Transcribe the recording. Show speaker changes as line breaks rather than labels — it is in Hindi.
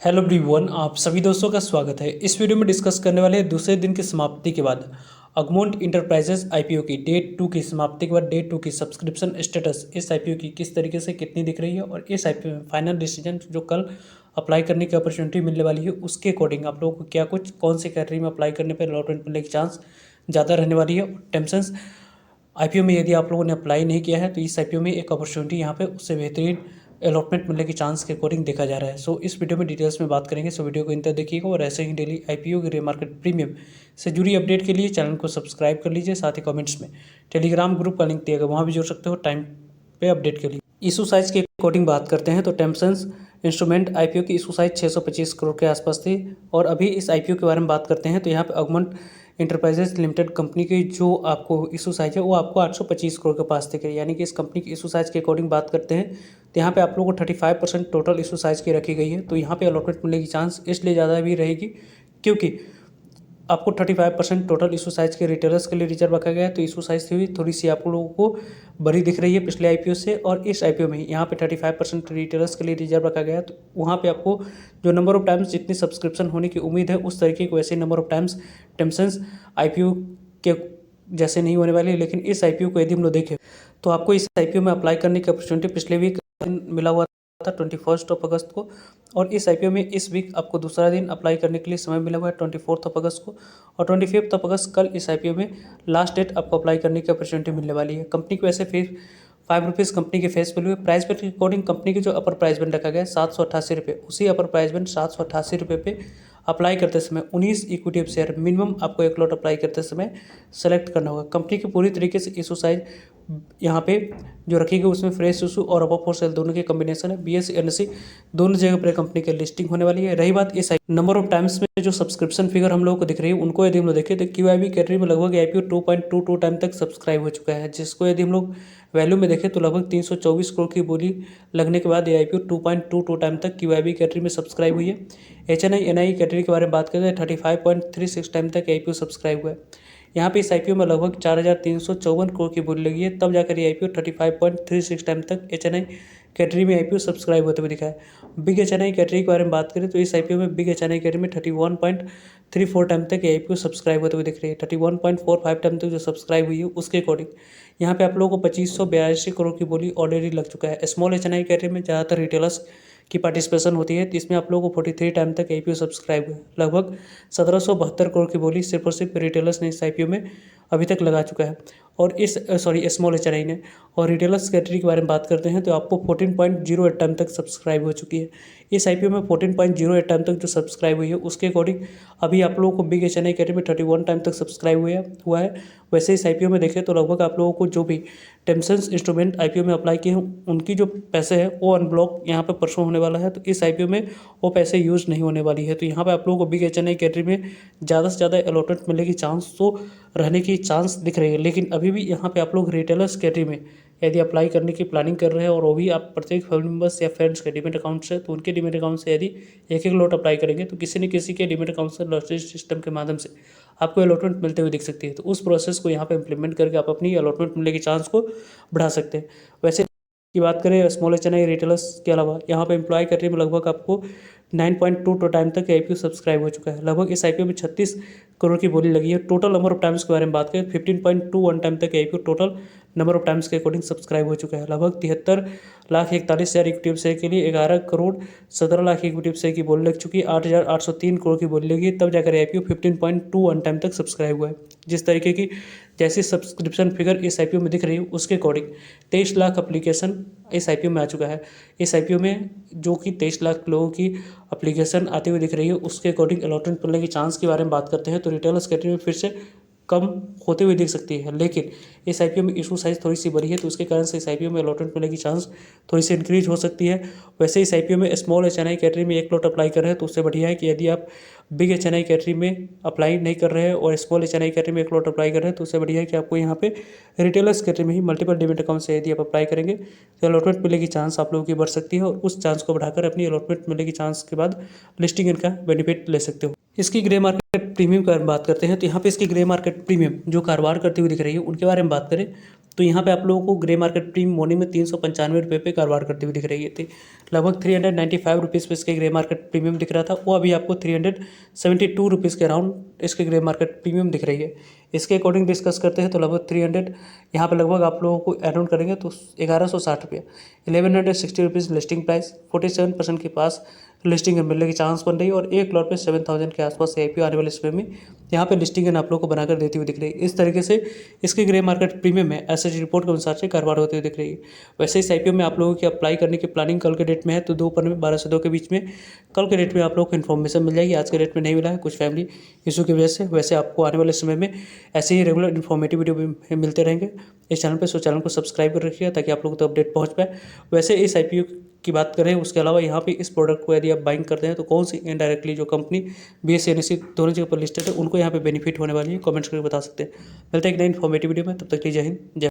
हेलो एवरीवन, आप सभी दोस्तों का स्वागत है। इस वीडियो में डिस्कस करने वाले हैं दूसरे दिन की समाप्ति के बाद अगमोंट इंटरप्राइजेज आईपीओ की डे 2 की समाप्ति के बाद डे 2 की सब्सक्रिप्शन स्टेटस इस आईपीओ की किस तरीके से कितनी दिख रही है और इस आईपीओ में फाइनल डिसीजन जो कल अप्लाई करने की अपॉर्चुनिटी मिलने वाली है उसके अकॉर्डिंग आप लोगों को क्या कुछ कौन सी कैटेगरी में अप्लाई करने पर अलॉटमेंट मिलने की चांस ज़्यादा रहने वाली है। टेंशंस आईपीओ में यदि आप लोगों ने अप्लाई नहीं किया है तो इस आईपीओ में एक अपॉर्चुनिटी यहाँ पे उससे बेहतरीन अलॉटमेंट मिलने की चांस के अकॉर्डिंग देखा जा रहा है। सो इस वीडियो में डिटेल्स में बात करेंगे। सो वीडियो को इंतजार देखिएगा और ऐसे ही डेली आईपीओ के ग्रे मार्केट प्रीमियम से जुड़ी अपडेट के लिए चैनल को सब्सक्राइब कर लीजिए। साथ ही कमेंट्स में टेलीग्राम ग्रुप का लिंक दिया गया, वहाँ भी जुड़ सकते हो टाइम पे अपडेट के लिए। इशू साइज के अकॉर्डिंग बात करते हैं तो टेम्पसन्स इंस्ट्रूमेंट आईपीओ की इशू साइज 625 करोड़ के आसपास थी। और अभी इस आईपीओ के बारे में बात करते हैं तो यहाँ पे अगमंट इंटरप्राइजेज लिमिटेड कंपनी की जो आपको इशू साइज है वो आपको 825 करोड़ के पास दिख रही है। यानी कि इस कंपनी की इशू साइज के अकॉर्डिंग बात करते हैं तो यहाँ पे आप लोगों को 35% टोटल इशू साइज की रखी गई है। तो यहाँ पे अलॉटमेंट मिलने की चांस इसलिए ज़्यादा भी रहेगी क्योंकि आपको 35% टोटल इशू साइज के रिटेलर्स के लिए रिजर्व रखा गया है। तो इशू साइज थोड़ी सी आप लोगों को बड़ी दिख रही है पिछले आईपीओ से, और इस आईपीओ में यहाँ पे 35% रिटेलर्स के लिए रिजर्व रखा गया है। तो वहाँ पे आपको जो नंबर ऑफ टाइम्स जितनी सब्सक्रिप्शन होने की उम्मीद है उस तरीके के वैसे नंबर ऑफ टाइम्स टेम्पसन्स आईपीओ के जैसे नहीं होने वाली। लेकिन इस आईपीओ को यदि हम लोग देखें तो आपको इस आईपीओ में अप्लाई करने की अपॉर्चुनिटी पिछले वीक मिला हुआ था 21 अगस्त को, और इस आईपीओ में इस वीक आपको दूसरा दिन अप्लाई करने के लिए समय मिला हुआ है 24 अगस्त को, और 25 अगस्त कल इस आईपीओ में लास्ट डेट आपको अप्लाई करने की अपॉर्चुनिटी मिलने वाली है। कंपनी को वैसे फिर ₹5 कंपनी के फेस वैल्यू है। प्राइस बैंड के अकॉर्डिंग कंपनी की जो अपर प्राइस बैंड रखा गया है 788 रुपये, उसी अपर प्राइस बैंड 788 रुपये पे अप्लाई करते समय 19 इक्विटी शेयर मिनिमम आपको एक लॉट अप्लाई करते समय सेलेक्ट करना होगा। कंपनी की पूरी तरीके से इशू साइज यहाँ पे जो रखी गई उसमें फ्रेश इशू और अपर फॉर सेल दोनों के कॉम्बिनेशन है। बीएसई एनएसई दोनों जगह पर कंपनी की लिस्टिंग होने वाली है। रही बात इस नंबर ऑफ टाइम्स में जो सब्सक्रिप्शन फिगर हम लोगों को दिख रही है उनको यदि हम लोग देखें तो क्यूआईबी कैटेगरी में लगभग आईपीओ 2.22 टाइम तक सब्सक्राइब हो चुका है, जिसको यदि हम लोग वैल्यू में देखें तो लगभग 324 करोड़ की बोली लगने के बाद ये आईपीओ 2.22 टाइम तक क्यूआईबी कैटेगरी में सब्सक्राइब हुई है। एचएनआई एनआई कैटेगरी के बारे में बात करें तो 35.36 टाइम तक आईपीओ सब्सक्राइब हुआ है। यहाँ पे इस आईपीओ में लगभग 4,354 करोड़ की बोली लगी है, तब जाकर ये आईपीओ 35.36 टाइम तक एचएनआई कैटेगरी में आईपीओ सब्सक्राइब होते हुए दिखा है। बिग एचएनआई कैटेगरी के बारे में बात करें तो इस आईपीओ में बिग एचएनआई कैटेगरी में 31.34 टाइम तक ये आईपीओ सब्सक्राइब होते हुए दिख रही है। 31.45 टाइम तक जो सब्सक्राइब हुई है उसके अकॉर्डिंग यहाँ पे आप लोगों को 2582 करोड़ की बोली ऑलरेडी लग चुका है। स्मॉल एचएनआई कैटेगरी में ज़्यादातर रिटेलर्स की पार्टिसिपेशन होती है, तो इसमें आप लोगों को 43 टाइम तक आईपीओ सब्सक्राइब हुआ है। लगभग 1772 करोड़ की बोली सिर्फ और सिर्फ रिटेलर्स ने इस आईपीओ में अभी तक लगा चुका है, और इस स्मॉल एचएनआई ने। और रिटेलर्स कैटेगरी के बारे में बात करते हैं तो आपको 14.08 टाइम तक सब्सक्राइब हो चुकी है। इस आईपीओ में 14.08 टाइम तक जो सब्सक्राइब हुई है उसके अकॉर्डिंग अभी आप लोगों को बिग एचएनआई कैटेगरी में 31 टाइम तक सब्सक्राइब हुआ है। वैसे इस आईपीओ में देखें तो लगभग आप लोगों को जो भी टेम्पसन्स इंस्ट्रूमेंट आईपीओ में अप्लाई किए हैं उनकी जो पैसे हैं वो अनब्लॉक यहाँ पे परसों होने वाला है। तो इस आईपीओ में वो पैसे यूज़ नहीं होने वाली है। तो यहाँ पे आप लोगों को बिग एचएनआई कैटेगरी में ज़्यादा से ज़्यादा अलॉटमेंट मिलने की चांस तो रहने की चांस दिख रही है। लेकिन अभी भी यहाँ पे आप लोग रिटेलर्स कैटेगरी में यदि अप्लाई करने की प्लानिंग कर रहे हैं और वो भी आप प्रत्येक फैमिली मेम्बर्स या फ्रेंड्स के डीमेट अकाउंट से, तो उनके डीमेट अकाउंट से यदि एक एक लॉट अप्लाई करेंगे तो किसी न किसी के डीमेट अकाउंट से लॉटरी सिस्टम के माध्यम से आपको अलॉटमेंट मिलते हुए दिख सकती है। तो उस प्रोसेस को यहाँ पे इंप्लीमेंट करके आप अपनी अलॉटमेंट मिलने की चांस को बढ़ा सकते हैं। वैसे की बात करें स्मॉल एचएनआई रिटेलर्स के अलावा यहाँ पे एम्प्लॉय कैटेगरी में लगभग आपको 9.22 टाइम तक आईपीओ सब्सक्राइब हो चुका है। लगभग इस आईपीओ में 36 करोड़ की बोली लगी है। टोटल नंबर ऑफ टाइम्स के बारे में बात करें 15.21 टाइम तक IPO total number of times के अकॉर्डिंग सब्सक्राइब हो चुका है। लगभग 73,41,000 इक्विटी शेयर के लिए 11 करोड़ 17 लाख इक्विटी शेयर की बोली लग चुकी है। 8,803 करोड़ की बोली लगी तब जाकर आईपीओ 15.21 टाइम तक सब्सक्राइब हुआ है। जिस तरीके की जैसी सब्सक्रिप्शन फिगर इस आईपीओ में दिख रही है उसके अकॉर्डिंग 23 लाख एप्लीकेशन इस आईपीओ में आ चुका है। इस आईपीओ में जो कि 23 लाख लोगों की एप्लीकेशन आते हुए दिख रही है उसके अकॉर्डिंग अलॉटमेंट मिलने की चांस के बारे में बात करते हैं तो रिटेलर्स कैटेगरी में फिर से कम होते हुए दिख सकती है। लेकिन इस आईपीओ में इशू साइज थोड़ी सी बड़ी है तो उसके कारण से इस आईपीओ में अलॉटमेंट मिलने की चांस थोड़ी सी इंक्रीज हो सकती है। वैसे इस आईपीओ में स्मॉल एचएनआई कैटेगरी में एक लॉट अप्लाई कर रहे हैं तो उससे बढ़िया है कि यदि आप बिग एचएनआई कैटेगरी में अप्लाई नहीं कर रहे हैं और स्मॉल एचएनआई कैटेगरी में एक लॉट अप्लाई कर रहे हैं तो उससे बढ़िया है कि आपको यहाँ पे रिटेलर्स कैटेगरी में ही मल्टीपल डीमेट अकाउंट से यदि आप अप्लाई करेंगे तो अलॉटमेंट मिलने की चांस आप लोगों की बढ़ सकती है, और उस चांस को बढ़ाकर अपनी अलॉटमेंट मिलने की चांस के बाद लिस्टिंग इनका बेनिफिट ले सकते हो। इसकी ग्रे मार्केट प्रीमियम की बात करते हैं तो यहाँ पे इसकी ग्रे मार्केट प्रीमियम जो कारोबार करती हुई दिख रही है उनके बारे में बात करें तो यहाँ पे आप लोगों को ग्रे मार्केट प्रीमियम मॉर्निंग में 395 रुपये पे कारोबार करती हुई दिख रही थी। लगभग 395 रुपीज़ पे इसके ग्रे मार्केट प्रीमियम दिख रहा था, वो अभी आपको 372 रुपीज़ के अराउंड इसके ग्रे मार्केट प्रीमियम दिख रही है। इसके अकॉर्डिंग डिस्कस करते हैं तो लगभग 300 यहाँ पे लगभग आप लोगों को एड ऑन करेंगे तो 1160 रुपये, 1160 रुपीज़ लिस्टिंग प्राइस, 47% के पास लिस्टिंग मिलने की चांस बन रही है और 1 लॉट पे 7000 के आसपास से IPO आने वाले समय में यहाँ पे लिस्टिंग आप लोगों को बनाकर देती हुई दिख रही है। इस तरीके से इसके ग्रे मार्केट प्रीमियम में एसएच रिपोर्ट के अनुसार से कारोबार होते हुए दिख रही है। वैसे इस IPO में आप लोगों की अप्लाई करने की प्लानिंग कल के डेट में है, तो दोपहर में 12 से 2 के बीच में कल के डेट में आप लोगों को इन्फॉर्मेशन मिल जाएगी। आज के डेट में नहीं मिला है कुछ फैमिली इशू की वजह से। वैसे आपको आने वाले समय में ऐसे ही रेगुलर इन्फॉर्मेटिव वीडियो भी मिलते रहेंगे इस चैनल पर, सो चैनल को सब्सक्राइब कर रखिएगा ताकि आप लोग तो अपडेट पहुँच पाए। वैसे इस IPO की बात करें, उसके अलावा यहाँ पे इस प्रोडक्ट को यदि आप बाइंग करते हैं तो कौन सी इनडायरेक्टली जो कंपनी BSE NSE दोनों जगह पर लिस्टेड है उनको यहाँ पे बेनिफिट होने वाली है, कमेंट्स करके बता सकते हैं। मिलते हैं एक नई इन्फॉर्मेटिव वीडियो में, तब तक के लिए जय हिंद जय।